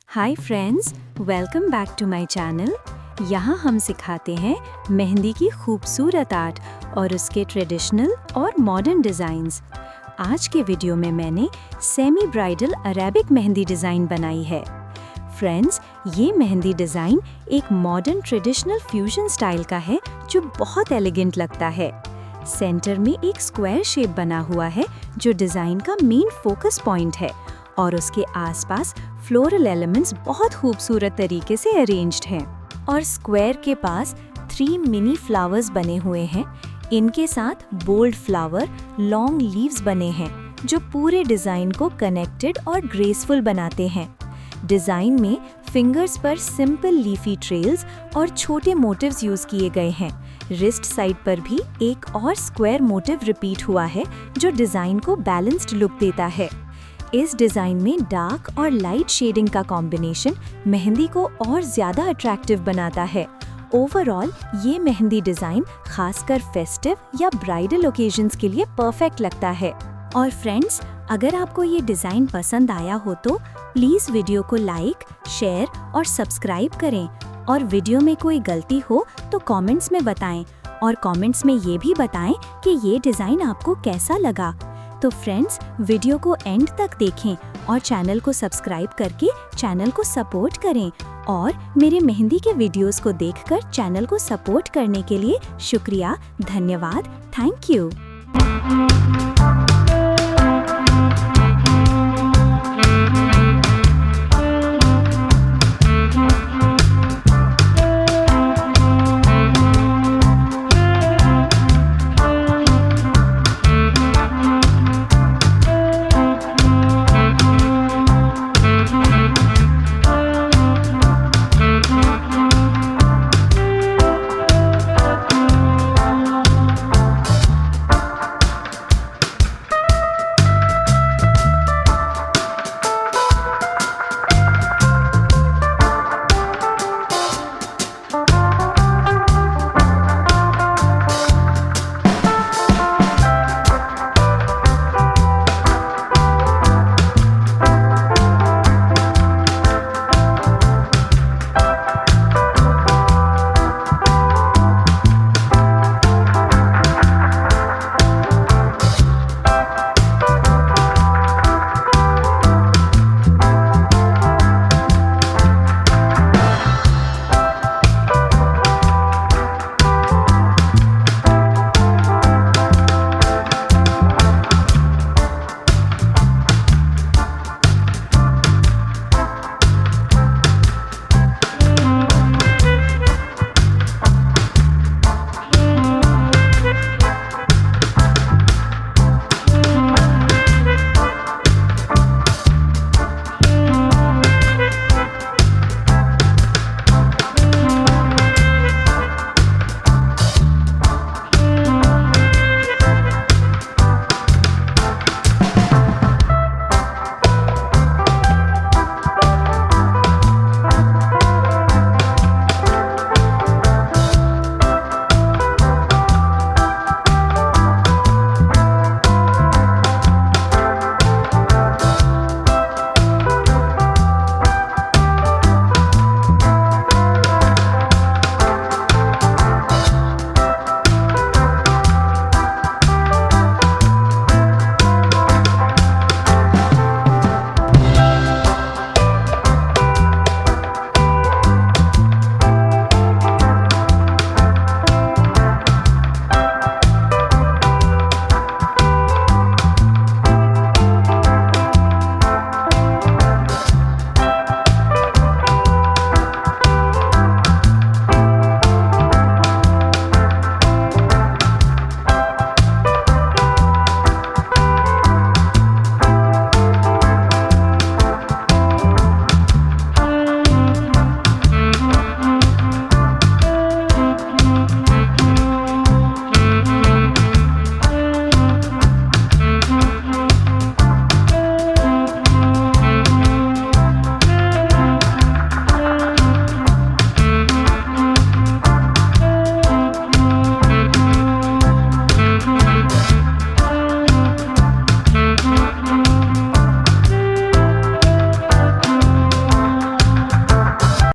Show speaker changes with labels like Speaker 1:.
Speaker 1: Hi friends, welcome back to my channel. यहाँ हम सिखाते हैं मेहंदी की खूबसूरत आर्ट और उसके ट्रेडिशनल और मॉडर्न डिज़ाइंस। आज के वीडियो में मैंने semi bridal Arabic mehndi design बनाई है। फ्रेंड्स, ये मेहंदी डिज़ाइन एक मॉडर्न ट्रेडिशनल फ्यूजन स्टाइल का है जो बहुत एलिगेंट लगता है। सेंटर में एक स्क्वायर शेप बना हुआ है जो डिज़ाइन का मेन फोकस पॉइंट है और उसके आसपास फ्लोरल एलिमेंट्स बहुत खूबसूरत तरीके से अरेंज्ड हैं। और स्क्वायर के पास 3 मिनी फ्लावर्स बने हुए हैं। इनके साथ बोल्ड फ्लावर, लॉन्ग लीव्स बने हैं जो पूरे डिज़ाइन को कनेक्टेड और ग्रेसफुल बनाते हैं। डिज़ाइन में फिंगर्स पर सिंपल लीफी ट्रेल्स और छोटे मोटिव्स यूज किए गए हैं। रिस्ट साइड पर भी एक और स्क्वायर मोटिव रिपीट हुआ है जो डिज़ाइन को बैलेंस्ड लुक देता है। इस डिज़ाइन में डार्क और लाइट शेडिंग का कॉम्बिनेशन मेहंदी को और ज़्यादा अट्रैक्टिव बनाता है। ओवरऑल ये मेहंदी डिज़ाइन खासकर फेस्टिव या ब्राइडल ओकेजन्स के लिए परफेक्ट लगता है। और फ्रेंड्स, अगर आपको ये डिज़ाइन पसंद आया हो तो प्लीज़ वीडियो को लाइक, शेयर और सब्सक्राइब करें। और वीडियो में कोई गलती हो तो कमेंट्स में बताएं और कमेंट्स में ये भी बताएं कि ये डिज़ाइन आपको कैसा लगा। तो फ्रेंड्स, वीडियो को एंड तक देखें और चैनल को सब्सक्राइब करके चैनल को सपोर्ट करें। और मेरे मेहंदी के वीडियोस को देखकर चैनल को सपोर्ट करने के लिए शुक्रिया, धन्यवाद, थैंक यू।